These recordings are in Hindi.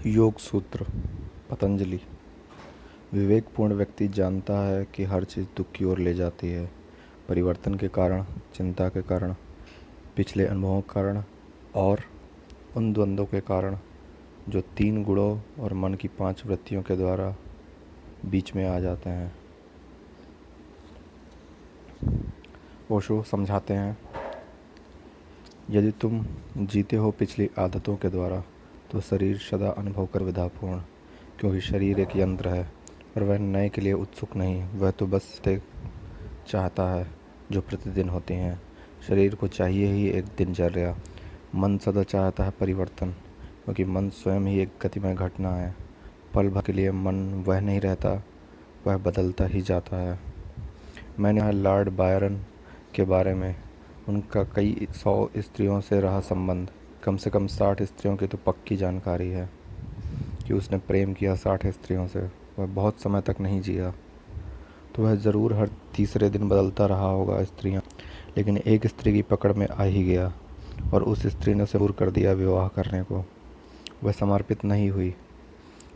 योग सूत्र पतंजलि। विवेकपूर्ण व्यक्ति जानता है कि हर चीज़ दुख की ओर ले जाती है। परिवर्तन के कारण, चिंता के कारण, पिछले अनुभवों के कारण और उन द्वंद्वों के कारण जो 3 गुणों और मन की 5 वृत्तियों के द्वारा बीच में आ जाते हैं। ओशो समझाते हैं, यदि तुम जीते हो पिछली आदतों के द्वारा तो शरीर सदा अनुभव कर विधापूर्ण, क्योंकि शरीर एक यंत्र है और वह नए के लिए उत्सुक नहीं, वह तो बस चाहता है जो प्रतिदिन होती हैं। शरीर को चाहिए ही एक दिनचर्या। मन सदा चाहता है परिवर्तन, क्योंकि मन स्वयं ही एक गतिमय घटना है। पल भर के लिए मन वह नहीं रहता, वह बदलता ही जाता है। मैंने लॉर्ड बायरन के बारे में, उनका कई 100 स्त्रियों से रहा संबंध, कम से कम 60 स्त्रियों की तो पक्की जानकारी है कि उसने प्रेम किया 60 स्त्रियों से। वह बहुत समय तक नहीं जिया, तो वह ज़रूर हर तीसरे दिन बदलता रहा होगा स्त्रियां, लेकिन एक स्त्री की पकड़ में आ ही गया और उस स्त्री ने उसे मजबूर कर दिया विवाह करने को। वह समर्पित नहीं हुई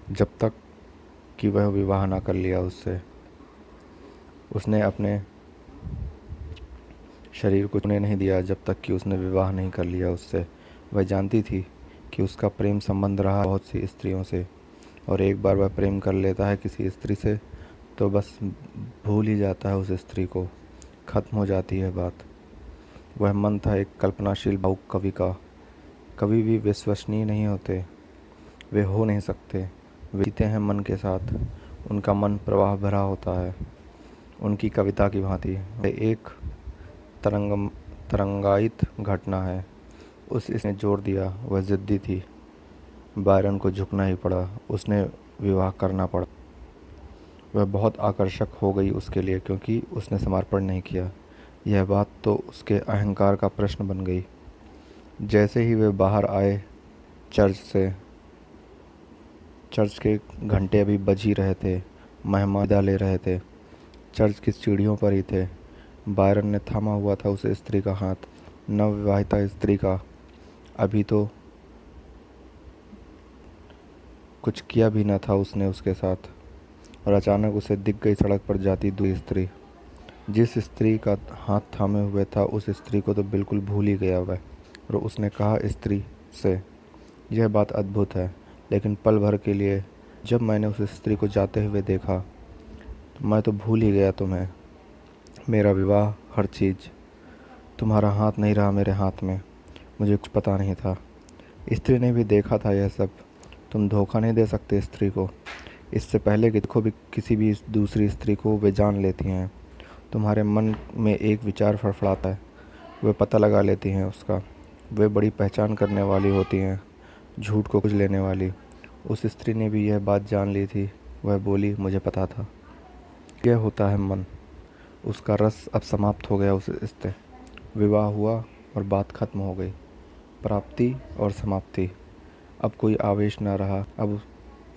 जब तक कि वह विवाह ना कर लिया उससे। उसने अपने शरीर को छूने नहीं दिया जब तक कि उसने विवाह नहीं कर लिया उससे। वह जानती थी कि उसका प्रेम संबंध रहा बहुत सी स्त्रियों से, और एक बार वह प्रेम कर लेता है किसी स्त्री से तो बस भूल ही जाता है उस स्त्री को, खत्म हो जाती है बात। वह मन था एक कल्पनाशील भावुक कवि का। कवि भी विश्वसनीय नहीं होते, वे हो नहीं सकते। वे जीते हैं मन के साथ, उनका मन प्रवाह भरा होता है उनकी कविता की भांति। वह एक तरंगायित घटना है। उसने जोर दिया, वह जिद्दी थी। बायरन को झुकना ही पड़ा, उसने विवाह करना पड़ा। वह बहुत आकर्षक हो गई उसके लिए, क्योंकि उसने समर्पण नहीं किया। यह बात तो उसके अहंकार का प्रश्न बन गई। जैसे ही वे बाहर आए चर्च के घंटे अभी बज ही रहे थे, मेहमान विदा ले रहे थे, चर्च की सीढ़ियों पर ही थे। बायरन ने थामा हुआ था उस स्त्री का हाथ, नवविवाहिता स्त्री का। अभी तो कुछ किया भी न था उसने उसके साथ, और अचानक उसे दिख गई सड़क पर जाती दूसरी स्त्री। जिस स्त्री का हाथ थामे हुए था उस स्त्री को तो बिल्कुल भूल ही गया वह, और उसने कहा स्त्री से, यह बात अद्भुत है, लेकिन पल भर के लिए जब मैंने उस स्त्री को जाते हुए देखा तो मैं तो भूल ही गया तुम्हें। मेरा विवाह, हर चीज़। तुम्हारा हाथ नहीं रहा मेरे हाथ में। मुझे कुछ पता नहीं था। स्त्री ने भी देखा था यह सब। तुम धोखा नहीं दे सकते स्त्री को। इससे पहले कि देखो भी किसी भी दूसरी स्त्री को, वे जान लेती हैं। तुम्हारे मन में एक विचार फड़फड़ाता है, वे पता लगा लेती हैं उसका। वे बड़ी पहचान करने वाली होती हैं, झूठ को कुछ लेने वाली। उस स्त्री ने भी यह बात जान ली थी। वह बोली, मुझे पता था। यह होता है मन। उसका रस अब समाप्त हो गया उससे। विवाह हुआ और बात खत्म हो गई। प्राप्ति और समाप्ति। अब कोई आवेश न रहा, अब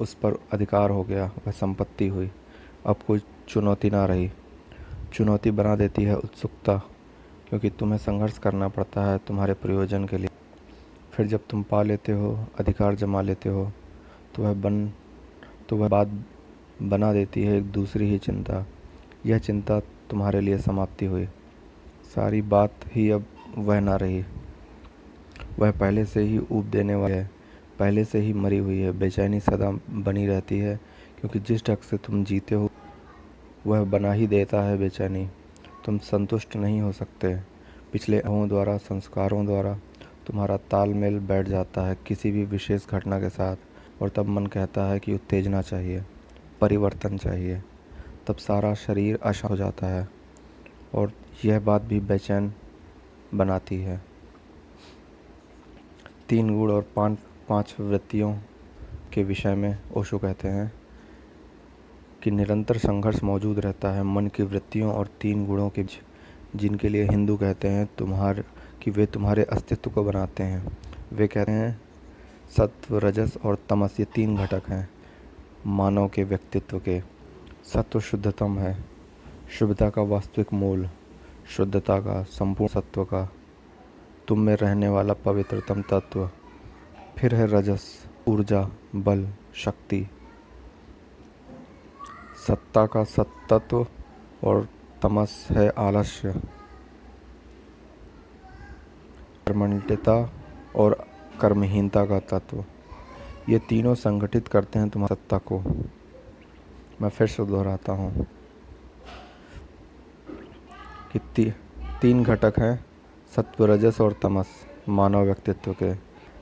उस पर अधिकार हो गया, वह संपत्ति हुई। अब कोई चुनौती ना रही। चुनौती बना देती है उत्सुकता, क्योंकि तुम्हें संघर्ष करना पड़ता है तुम्हारे प्रयोजन के लिए। फिर जब तुम पा लेते हो, अधिकार जमा लेते हो, तो वह बात बना देती है एक दूसरी ही चिंता। यह चिंता तुम्हारे लिए समाप्ति हुई। सारी बात ही अब वह ना रही। वह पहले से ही ऊब देने वाली है, पहले से ही मरी हुई है। बेचैनी सदा बनी रहती है, क्योंकि जिस ढंग से तुम जीते हो वह बना ही देता है बेचैनी। तुम संतुष्ट नहीं हो सकते। पिछले अनुभवों द्वारा, संस्कारों द्वारा तुम्हारा तालमेल बैठ जाता है किसी भी विशेष घटना के साथ, और तब मन कहता है कि उत्तेजना चाहिए, परिवर्तन चाहिए। तब सारा शरीर अशांत हो जाता है, और यह बात भी बेचैन बनाती है। 3 गुण और 5 वृत्तियों के विषय में ओशो कहते हैं कि निरंतर संघर्ष मौजूद रहता है मन की वृत्तियों और 3 गुणों के बीच, जिनके लिए हिंदू कहते हैं कि वे तुम्हारे अस्तित्व को बनाते हैं। वे कहते हैं सत्व, रजस और तमस, ये 3 घटक हैं मानव के व्यक्तित्व के। सत्व शुद्धतम है, शुद्धता का वास्तविक मूल, शुद्धता का, संपूर्ण सत्व का, तुम में रहने वाला पवित्रतम तत्व। फिर है रजस, ऊर्जा, बल, शक्ति, सत्ता का सत्तत्व। और तमस है आलस्य, कर्मण्यता और कर्महीनता का तत्व। ये तीनों संगठित करते हैं तुम्हारी सत्ता को। मैं फिर से दोहराता हूँ कि तीन घटक हैं, सत्व, रजस और तमस मानव व्यक्तित्व के।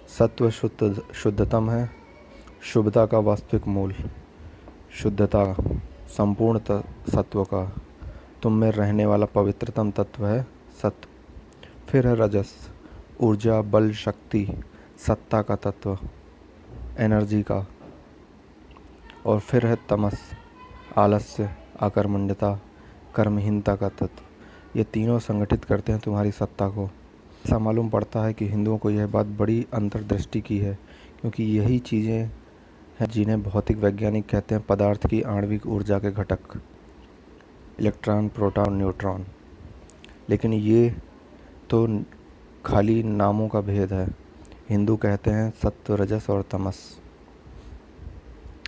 सत्व शुद्धतम है, शुभता का वास्तविक मूल, शुद्धता संपूर्ण सत्व का, तुम में रहने वाला पवित्रतम तत्व है सत्व। फिर है रजस, ऊर्जा, बल, शक्ति, सत्ता का तत्व, एनर्जी का। और फिर है तमस, आलस्य, अकर्मण्यता, कर्महीनता का तत्व। ये तीनों संगठित करते हैं तुम्हारी सत्ता को। ऐसा मालूम पड़ता है कि हिंदुओं को यह बात बड़ी अंतर्दृष्टि की है, क्योंकि यही चीज़ें हैं जिन्हें भौतिक वैज्ञानिक कहते हैं पदार्थ की आणविक ऊर्जा के घटक, इलेक्ट्रॉन, प्रोटॉन, न्यूट्रॉन। लेकिन ये तो खाली नामों का भेद है। हिंदू कहते हैं सत्व, रजस और तमस।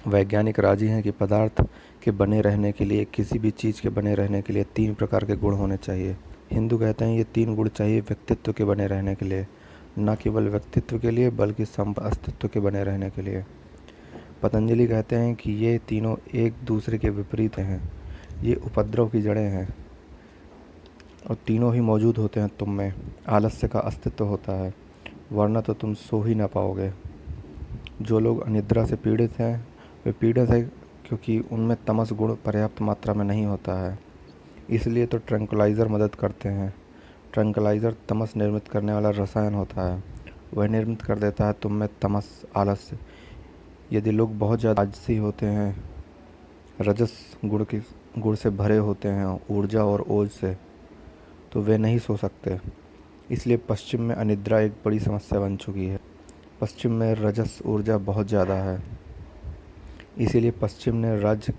वैज्ञानिक राजी हैं कि पदार्थ के बने रहने के लिए, किसी भी चीज़ के बने रहने के लिए 3 प्रकार के गुण होने चाहिए। हिंदू कहते हैं ये 3 गुण चाहिए व्यक्तित्व के बने रहने के लिए, न केवल व्यक्तित्व के लिए बल्कि अस्तित्व के बने रहने के लिए। पतंजलि कहते हैं कि ये तीनों एक दूसरे के विपरीत हैं, ये उपद्रव की जड़ें हैं और तीनों ही मौजूद होते हैं तुम में। आलस्य का अस्तित्व होता है, वरना तो तुम सो ही ना पाओगे। जो लोग अनिद्रा से पीड़ित हैं वे पीड़ित है क्योंकि उनमें तमस गुण पर्याप्त मात्रा में नहीं होता है। इसलिए तो ट्रैंक्विलाइज़र मदद करते हैं। ट्रैंक्विलाइज़र तमस निर्मित करने वाला रसायन होता है, वह निर्मित कर देता है तुम में तमस, आलस्य। यदि लोग बहुत ज़्यादा आलसी होते हैं, रजस गुण से भरे होते हैं, ऊर्जा और ओज से, तो वे नहीं सो सकते। इसलिए पश्चिम में अनिद्रा एक बड़ी समस्या बन चुकी है। पश्चिम में रजस ऊर्जा बहुत ज़्यादा है, इसीलिए पश्चिम ने राज्य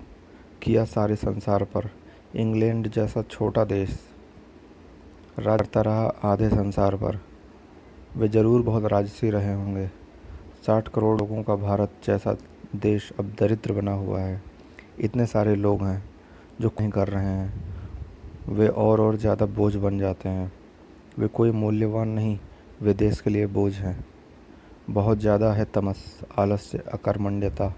किया सारे संसार पर। इंग्लैंड जैसा छोटा देश राज करता रहा आधे संसार पर। वे ज़रूर बहुत राजसी रहे होंगे। 60 करोड़ लोगों का भारत जैसा देश अब दरिद्र बना हुआ है। इतने सारे लोग हैं जो कहीं कर रहे हैं, वे और ज़्यादा बोझ बन जाते हैं। वे कोई मूल्यवान नहीं, वे देश के लिए बोझ हैं। बहुत ज़्यादा है तमस, आलस्य, अकर्मण्यता।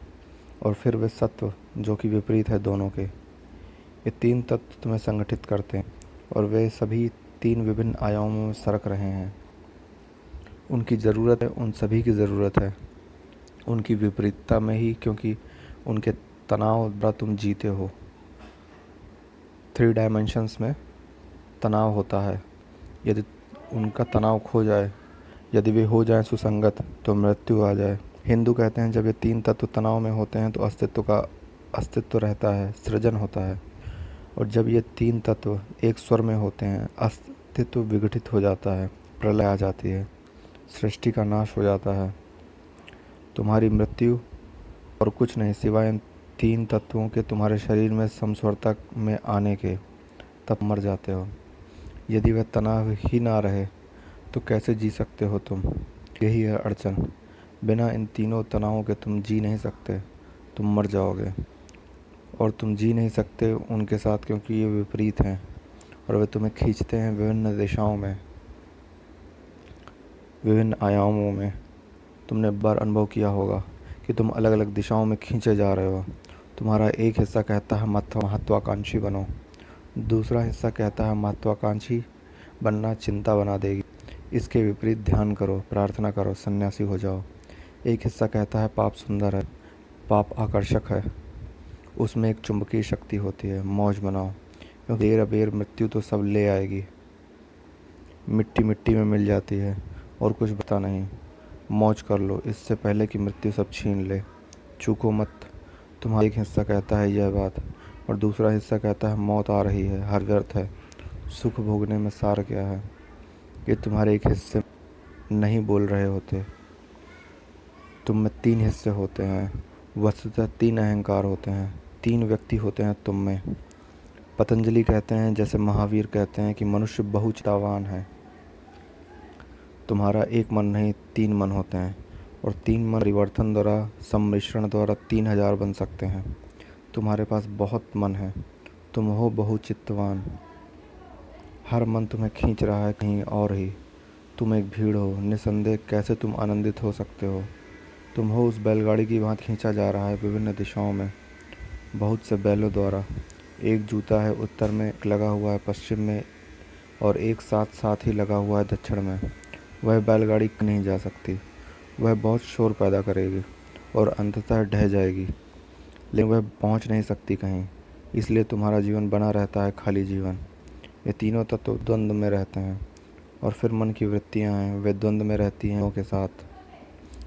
और फिर वे सत्व जो कि विपरीत है दोनों के। ये 3 तत्व तुम्हें संगठित करते हैं और वे सभी 3 विभिन्न आयामों में सरक रहे हैं। उनकी ज़रूरत है, उन सभी की ज़रूरत है उनकी विपरीतता में ही, क्योंकि उनके तनाव द्वारा तुम जीते हो। 3 डायमेंशंस में तनाव होता है। यदि उनका तनाव खो जाए, यदि वे हो जाएं सुसंगत, तो मृत्यु आ जाए। हिंदू कहते हैं जब ये 3 तत्व तनाव में होते हैं तो अस्तित्व रहता है, सृजन होता है। और जब ये 3 तत्व एक स्वर में होते हैं, अस्तित्व विघटित हो जाता है, प्रलय आ जाती है, सृष्टि का नाश हो जाता है। तुम्हारी मृत्यु और कुछ नहीं सिवाय इन 3 तत्वों के तुम्हारे शरीर में समस्वरता में आने के, तब मर जाते हो। यदि वह तनाव ही ना रहे तो कैसे जी सकते हो तुम? यही है अड़चन। बिना इन तीनों तनावों के तुम जी नहीं सकते, तुम मर जाओगे। और तुम जी नहीं सकते उनके साथ, क्योंकि ये विपरीत हैं और वे तुम्हें खींचते हैं विभिन्न दिशाओं में, विभिन्न आयामों में। तुमने बार अनुभव किया होगा कि तुम अलग अलग दिशाओं में खींचे जा रहे हो। तुम्हारा एक हिस्सा कहता है महत्वाकांक्षी बनो, दूसरा हिस्सा कहता है महत्वाकांक्षी बनना चिंता बना देगी, इसके विपरीत ध्यान करो, प्रार्थना करो, सन्यासी हो जाओ। एक हिस्सा कहता है पाप सुंदर है, पाप आकर्षक है, उसमें एक चुंबकीय शक्ति होती है, मौज बनाओ, क्योंकि देर अबेर मृत्यु तो सब ले आएगी। मिट्टी मिट्टी में मिल जाती है और कुछ बता नहीं। मौज कर लो इससे पहले कि मृत्यु सब छीन ले। चूको मत। तुम्हारा एक हिस्सा कहता है यह बात और दूसरा हिस्सा कहता है मौत आ रही है, हर व्यर्थ है, सुख भोगने में सार क्या है। ये तुम्हारे एक हिस्से नहीं बोल रहे होते। तुम में 3 हिस्से होते हैं, वस्तुतः 3 अहंकार होते हैं, 3 व्यक्ति होते हैं तुम में। पतंजलि कहते हैं, जैसे महावीर कहते हैं कि मनुष्य बहुचिंतावान है। तुम्हारा एक मन नहीं, 3 मन होते हैं। और 3 मन परिवर्तन द्वारा सम्मिश्रण द्वारा 3000 बन सकते हैं। तुम्हारे पास बहुत मन है, तुम हो बहुचित्तवान। हर मन तुम्हें खींच रहा है कहीं और ही। तुम एक भीड़ हो, निसंदेह कैसे तुम आनंदित हो सकते हो। तुम हो उस बैलगाड़ी की भांति खींचा जा रहा है विभिन्न दिशाओं में बहुत से बैलों द्वारा। एक जूता है उत्तर में, एक लगा हुआ है पश्चिम में और एक साथ साथ ही लगा हुआ है दक्षिण में। वह बैलगाड़ी नहीं जा सकती, वह बहुत शोर पैदा करेगी और अंततः ढह जाएगी, लेकिन वह पहुंच नहीं सकती कहीं। इसलिए तुम्हारा जीवन बना रहता है खाली जीवन। ये तीनों तत्व द्वंद्व में रहते हैं और फिर मन की वृत्तियां हैं, वे द्वंद्व में रहती हैं के साथ।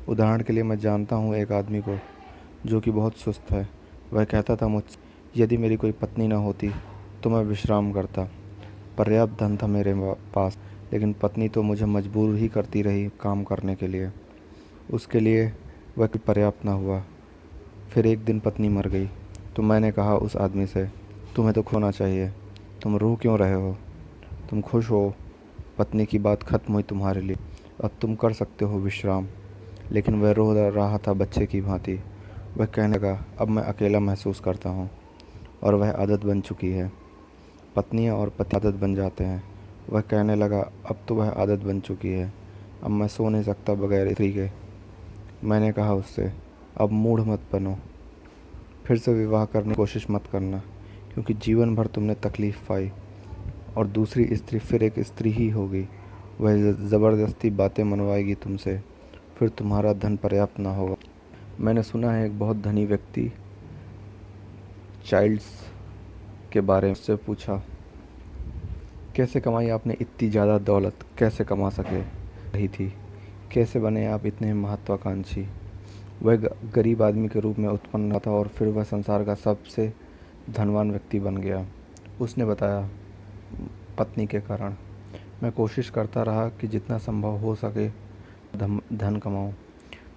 उदाहरण के लिए मैं जानता हूँ एक आदमी को जो कि बहुत सुस्त है। वह कहता था मुझसे, यदि मेरी कोई पत्नी न होती तो मैं विश्राम करता। पर्याप्त धन था मेरे पास, लेकिन पत्नी तो मुझे मजबूर ही करती रही काम करने के लिए। उसके लिए वह पर्याप्त न हुआ। फिर एक दिन पत्नी मर गई तो मैंने कहा उस आदमी से, तुम्हें तो खोना चाहिए, तुम रो क्यों रहे हो, तुम खुश हो। पत्नी की बात खत्म हुई तुम्हारे लिए, अब तुम कर सकते हो विश्राम। लेकिन वह रो रहा था बच्चे की भांति। वह कहने लगा, अब मैं अकेला महसूस करता हूँ। और वह आदत बन चुकी है। पत्नियाँ और पति आदत बन जाते हैं। वह कहने लगा, अब तो वह आदत बन चुकी है, अब मैं सो नहीं सकता बगैर स्त्री के। मैंने कहा उससे, अब मूढ़ मत बनो, फिर से विवाह करने की कोशिश मत करना, क्योंकि जीवन भर तुमने तकलीफ़ पाई और दूसरी स्त्री फिर एक स्त्री ही होगी। वह ज़बरदस्ती बातें मनवाएगी तुमसे, फिर तुम्हारा धन पर्याप्त ना होगा। मैंने सुना है एक बहुत धनी व्यक्ति चाइल्ड्स के बारे में उससे पूछा, कैसे कमाई आपने इतनी ज़्यादा दौलत, कैसे कमा सके रही थी, कैसे बने आप इतने महत्वाकांक्षी। वह गरीब आदमी के रूप में उत्पन्न हुआ था और फिर वह संसार का सबसे धनवान व्यक्ति बन गया। उसने बताया, पत्नी के कारण। मैं कोशिश करता रहा कि जितना संभव हो सके धन कमाऊं,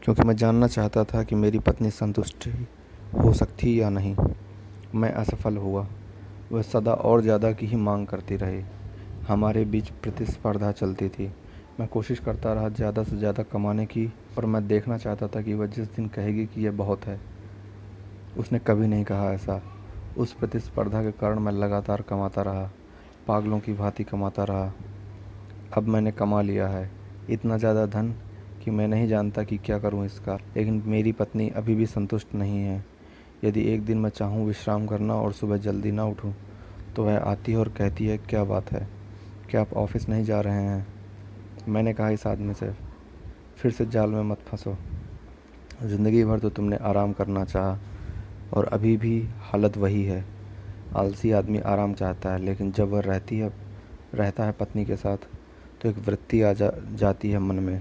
क्योंकि मैं जानना चाहता था कि मेरी पत्नी संतुष्ट हो सकती या नहीं। मैं असफल हुआ। वह सदा और ज़्यादा की ही मांग करती रही। हमारे बीच प्रतिस्पर्धा चलती थी। मैं कोशिश करता रहा ज़्यादा से ज़्यादा कमाने की, और मैं देखना चाहता था कि वह जिस दिन कहेगी कि यह बहुत है। उसने कभी नहीं कहा ऐसा। उस प्रतिस्पर्धा के कारण मैं लगातार कमाता रहा, पागलों की भांति कमाता रहा। अब मैंने कमा लिया है इतना ज़्यादा धन कि मैं नहीं जानता कि क्या करूं इसका। लेकिन मेरी पत्नी अभी भी संतुष्ट नहीं है। यदि एक दिन मैं चाहूँ विश्राम करना और सुबह जल्दी ना उठूँ, तो वह आती है और कहती है, क्या बात है, क्या आप ऑफिस नहीं जा रहे हैं। मैंने कहा इस आदमी से, फिर से जाल में मत फंसो। ज़िंदगी भर तो तुमने आराम करना चाहा और अभी भी हालत वही है। आलसी आदमी आराम चाहता है, लेकिन जब वह रहता है पत्नी के साथ, तो एक वृत्ति जाती है मन में।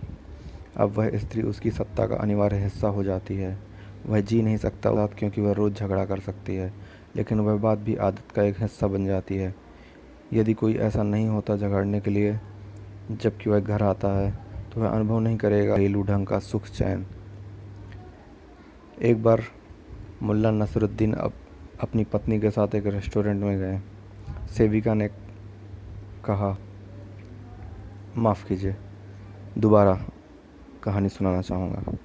अब वह स्त्री उसकी सत्ता का अनिवार्य हिस्सा हो जाती है। वह जी नहीं सकता साथ, क्योंकि वह रोज़ झगड़ा कर सकती है, लेकिन वह बात भी आदत का एक हिस्सा बन जाती है। यदि कोई ऐसा नहीं होता झगड़ने के लिए, जबकि वह घर आता है, तो वह अनुभव नहीं करेगा घरेलू ढंग का सुख चैन। एक बार मुल्ला नसरुद्दीन अपनी पत्नी के साथ एक रेस्टोरेंट में गए। सेविका ने कहा, माफ़ कीजिए, दोबारा कहानी सुनाना चाहूँगा।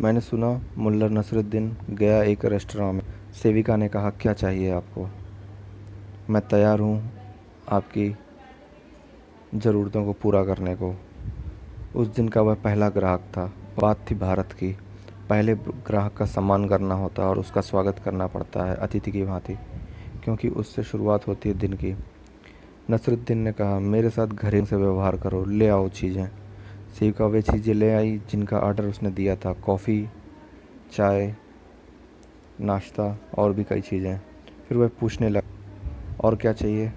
मैंने सुना, मुल्ला नसरुद्दीन गया एक रेस्टोरेंट में। सेविका ने कहा, क्या चाहिए आपको। मैं तैयार हूँ आपकी ज़रूरतों को पूरा करने को। उस दिन का वह पहला ग्राहक था। बात थी भारत की। पहले ग्राहक का सम्मान करना होता है और उसका स्वागत करना पड़ता है अतिथि की भांति, क्योंकि उससे शुरुआत होती है दिन की। नसरुद्दीन ने कहा, मेरे साथ घरेलू से व्यवहार करो, ले आओ चीज़ें। सेविका वे चीज़ें ले आई जिनका ऑर्डर उसने दिया था, कॉफ़ी, चाय, नाश्ता और भी कई चीज़ें। फिर वह पूछने लगा, और क्या चाहिए।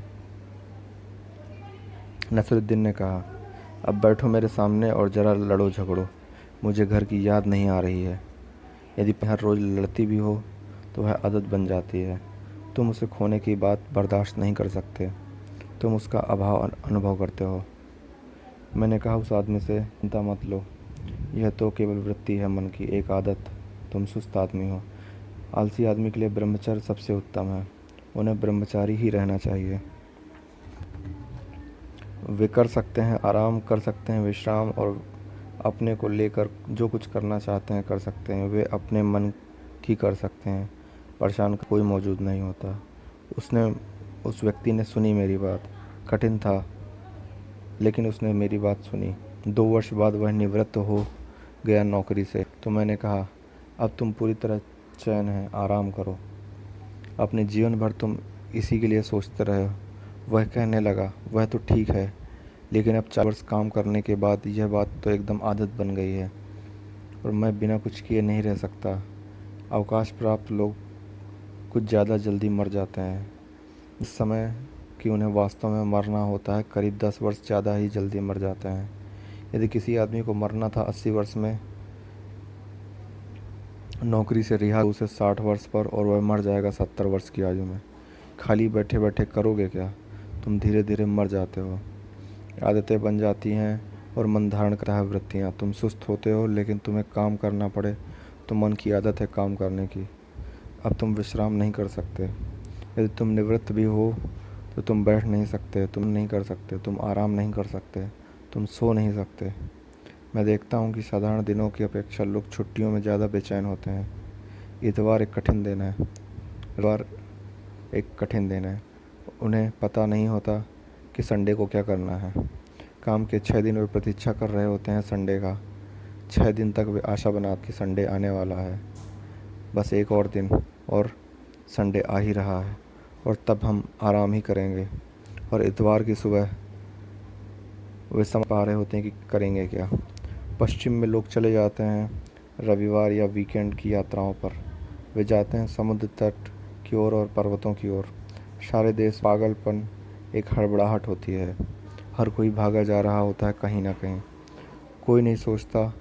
नसरुद्दीन ने कहा, अब बैठो मेरे सामने और ज़रा लड़ो झगड़ो, मुझे घर की याद नहीं आ रही है। यदि हर रोज़ लड़ती भी हो तो वह आदत बन जाती है। तुम उसे खोने की बात बर्दाश्त नहीं कर सकते, तुम उसका अभाव अनुभव करते हो। मैंने कहा उस आदमी से, चिंता मत लो, यह तो केवल वृत्ति है मन की, एक आदत। तुम सुस्त आदमी हो। आलसी आदमी के लिए ब्रह्मचर्य सबसे उत्तम है। उन्हें ब्रह्मचारी ही रहना चाहिए। वे कर सकते हैं आराम, कर सकते हैं विश्राम और अपने को लेकर जो कुछ करना चाहते हैं कर सकते हैं, वे अपने मन की कर सकते हैं, परेशान कोई मौजूद नहीं होता। उस व्यक्ति ने सुनी मेरी बात। कठिन था, लेकिन उसने मेरी बात सुनी। 2 वर्ष बाद वह निवृत्त हो गया नौकरी से। तो मैंने कहा, अब तुम पूरी तरह चैन है, आराम करो। अपने जीवन भर तुम इसी के लिए सोचते रहे हो। वह कहने लगा, वह तो ठीक है, लेकिन अब 4 वर्ष काम करने के बाद यह बात तो एकदम आदत बन गई है और मैं बिना कुछ किए नहीं रह सकता। अवकाश प्राप्त लोग कुछ ज़्यादा जल्दी मर जाते हैं। इस समय कि उन्हें वास्तव में मरना होता है, करीब 10 वर्ष ज़्यादा ही जल्दी मर जाते हैं। यदि किसी आदमी को मरना था 80 वर्ष में, नौकरी से रिहा उसे 60 वर्ष पर, और वह मर जाएगा 70 वर्ष की आयु में। खाली बैठे बैठे करोगे क्या? तुम धीरे धीरे मर जाते हो। आदतें बन जाती हैं और मन धारण करता है वृत्तियाँ। तुम सुस्त होते हो, लेकिन तुम्हें काम करना पड़े तो मन की आदत है काम करने की। अब तुम विश्राम नहीं कर सकते। यदि तुम निवृत्त भी हो तो तुम बैठ नहीं सकते, तुम नहीं कर सकते, तुम आराम नहीं कर सकते, तुम सो नहीं सकते। मैं देखता हूँ कि साधारण दिनों की अपेक्षा लोग छुट्टियों में ज़्यादा बेचैन होते हैं। इतवार एक कठिन दिन है। इतवार एक कठिन दिन है। उन्हें पता नहीं होता कि संडे को क्या करना है। काम के 6 दिन वे प्रतीक्षा कर रहे होते हैं संडे का। 6 दिन तक वे आशा बनाते कि संडे आने वाला है, बस एक और दिन, और संडे आ ही रहा है और तब हम आराम ही करेंगे। और इतवार की सुबह वे समझ पा रहे होते हैं कि करेंगे क्या। पश्चिम में लोग चले जाते हैं रविवार या वीकेंड की यात्राओं पर। वे जाते हैं समुद्र तट की ओर और पर्वतों की ओर। सारे देश पागलपन, एक हड़बड़ाहट होती है। हर कोई भागा जा रहा होता है कहीं ना कहीं। कोई नहीं सोचता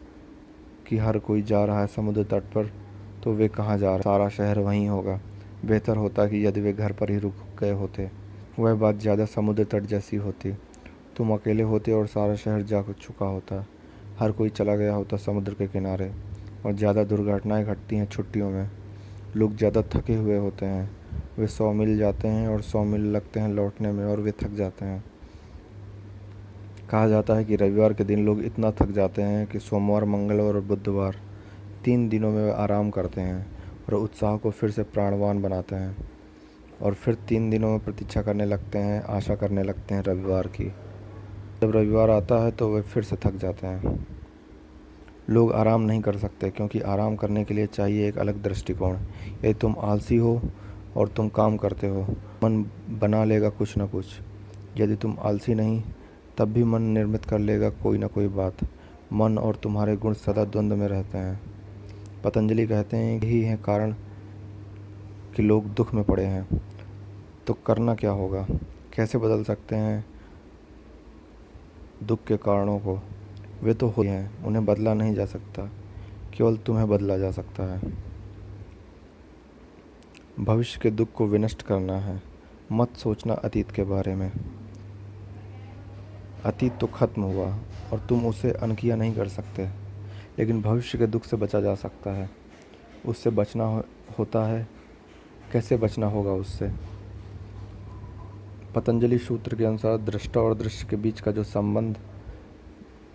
कि हर कोई जा रहा है समुद्र तट पर, तो वे कहाँ जा रहे? सारा शहर वहीं होगा। बेहतर होता कि यदि वे घर पर ही रुक गए होते। वह बात ज़्यादा समुद्र तट जैसी होती। तुम अकेले होते और सारा शहर जा चुका होता। हर कोई चला गया होता समुद्र के किनारे। और ज़्यादा दुर्घटनाएं घटती हैं छुट्टियों में। लोग ज़्यादा थके हुए होते हैं। वे 100 मील जाते हैं और 100 मील लगते हैं लौटने में, और वे थक जाते हैं। कहा जाता है कि रविवार के दिन लोग इतना थक जाते हैं कि सोमवार, मंगलवार और बुधवार 3 दिनों में वे आराम करते हैं और उत्साह को फिर से प्राणवान बनाते हैं, और फिर 3 दिनों में प्रतीक्षा करने लगते हैं, आशा करने लगते हैं रविवार की। जब रविवार आता है तो वे फिर से थक जाते हैं। लोग आराम नहीं कर सकते, क्योंकि आराम करने के लिए चाहिए एक अलग दृष्टिकोण। यदि तुम आलसी हो और तुम काम करते हो, मन बना लेगा कुछ न कुछ। यदि तुम आलसी नहीं, तब भी मन निर्मित कर लेगा कोई ना कोई बात। मन और तुम्हारे गुण सदा द्वंद्व में रहते हैं। पतंजलि कहते हैं यही है कारण कि लोग दुख में पड़े हैं। तो करना क्या होगा? कैसे बदल सकते हैं दुख के कारणों को? वे तो होते हैं, उन्हें बदला नहीं जा सकता, केवल तुम्हें बदला जा सकता है। भविष्य के दुख को विनष्ट करना है। मत सोचना अतीत के बारे में। अतीत तो खत्म हुआ और तुम उसे अनकिया नहीं कर सकते, लेकिन भविष्य के दुख से बचा जा सकता है। उससे बचना होता है। कैसे बचना होगा उससे? पतंजलि सूत्र के अनुसार दृष्टा और दृश्य के बीच का जो संबंध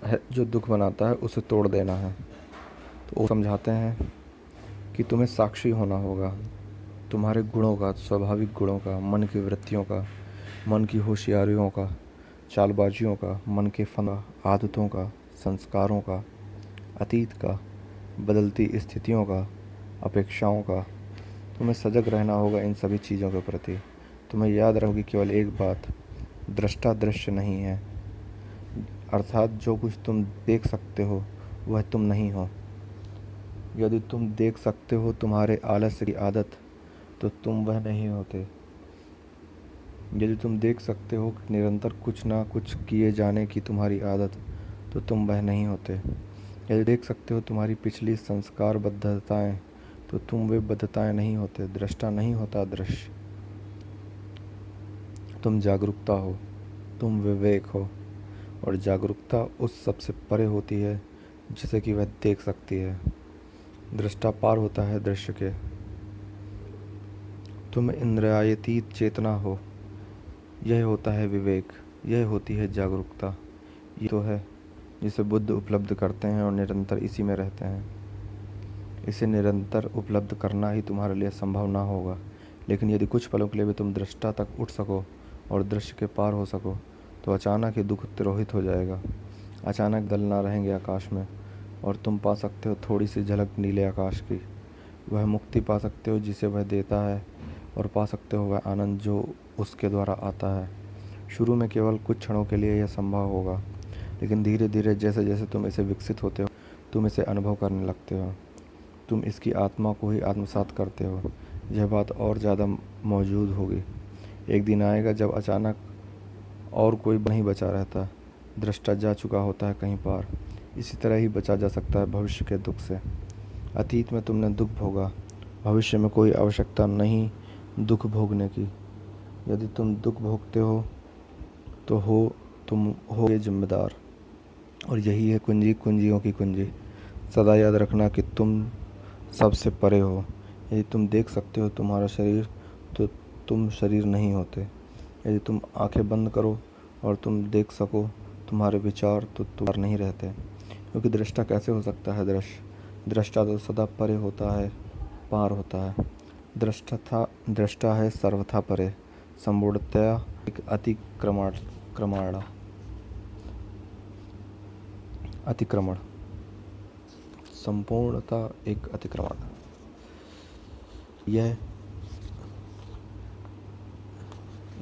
है, जो दुख बनाता है, उसे तोड़ देना है। तो वो समझाते हैं कि तुम्हें साक्षी होना होगा, तुम्हारे गुणों का, स्वाभाविक गुणों का, मन की वृत्तियों का, मन की होशियारियों का, चालबाजियों का, मन के फन, आदतों का, संस्कारों का, अतीत का, बदलती स्थितियों का, अपेक्षाओं का। तुम्हें सजग रहना होगा इन सभी चीज़ों के प्रति। तुम्हें याद रखोगी केवल एक बात, दृष्टा दृश्य नहीं है। अर्थात जो कुछ तुम देख सकते हो वह तुम नहीं हो। यदि तुम देख सकते हो तुम्हारे आलस्य की आदत, तो तुम वह नहीं होते। यदि तुम देख सकते हो निरंतर कुछ ना कुछ किए जाने की तुम्हारी आदत, तो तुम वह नहीं होते। यदि देख सकते हो तुम्हारी पिछली संस्कार बद्धताएं, तो तुम वे बद्धताएं नहीं होते। दृष्टा नहीं होता दृश्य। तुम जागरूकता हो, तुम विवेक हो, और जागरूकता उस सबसे परे होती है जिसे कि वह देख सकती है। दृष्टा पार होता है दृश्य के। तुम इंद्रियातीत चेतना हो, यह होता है विवेक, यह होती है जागरूकता। ये तो है जिसे बुद्ध उपलब्ध करते हैं और निरंतर इसी में रहते हैं। इसे निरंतर उपलब्ध करना ही तुम्हारे लिए संभव ना होगा, लेकिन यदि कुछ पलों के लिए भी तुम दृष्टा तक उठ सको और दृश्य के पार हो सको, तो अचानक ही दुख तिरोहित हो जाएगा। अचानक दल ना रहेंगे आकाश में, और तुम पा सकते हो थोड़ी सी झलक नीले आकाश की। वह मुक्ति पा सकते हो जिसे वह देता है, और पा सकते हो वह आनंद जो उसके द्वारा आता है। शुरू में केवल कुछ क्षणों के लिए यह संभव होगा, लेकिन धीरे धीरे जैसे जैसे तुम इसे विकसित होते हो, तुम इसे अनुभव करने लगते हो। तुम इसकी आत्मा को ही आत्मसात करते हो। यह बात और ज़्यादा मौजूद होगी। एक दिन आएगा जब अचानक और कोई नहीं बचा रहता, दृष्टा जा चुका होता है कहीं पार। इसी तरह ही बचा जा सकता है भविष्य के दुख से। अतीत में तुमने दुख भोगा, भविष्य में कोई आवश्यकता नहीं दुख भोगने की। यदि तुम दुख भोगते हो तो तुम हो ये जिम्मेदार। और यही है कुंजी कुंजियों की कुंजी। सदा याद रखना कि तुम सबसे परे हो। यदि तुम देख सकते हो तुम्हारा शरीर, तो तुम शरीर नहीं होते। यदि तुम आंखें बंद करो और तुम देख सको तुम्हारे विचार, तो तुम नहीं रहते। क्योंकि दृष्टा कैसे हो सकता है दृष्टा तो सदा परे होता है, पार होता है। दृष्टा है सर्वथा परे, संपूर्णतया एक अतिक्रमण संपूर्णता एक अतिक्रमण।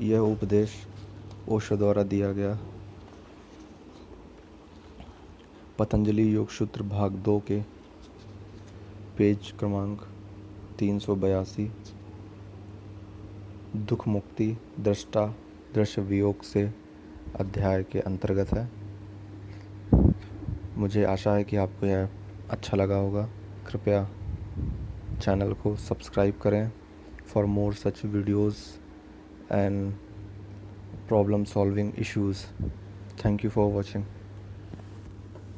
यह उपदेश ओशो द्वारा दिया गया पतंजलि योग सूत्र भाग 2 के पेज क्रमांक 382 दुख मुक्ति दृष्टा दृश्य वियोग से अध्याय के अंतर्गत है। मुझे आशा है कि आपको यह अच्छा लगा होगा। कृपया चैनल को सब्सक्राइब करें for more such videos and problem solving issues. Thank you for watching.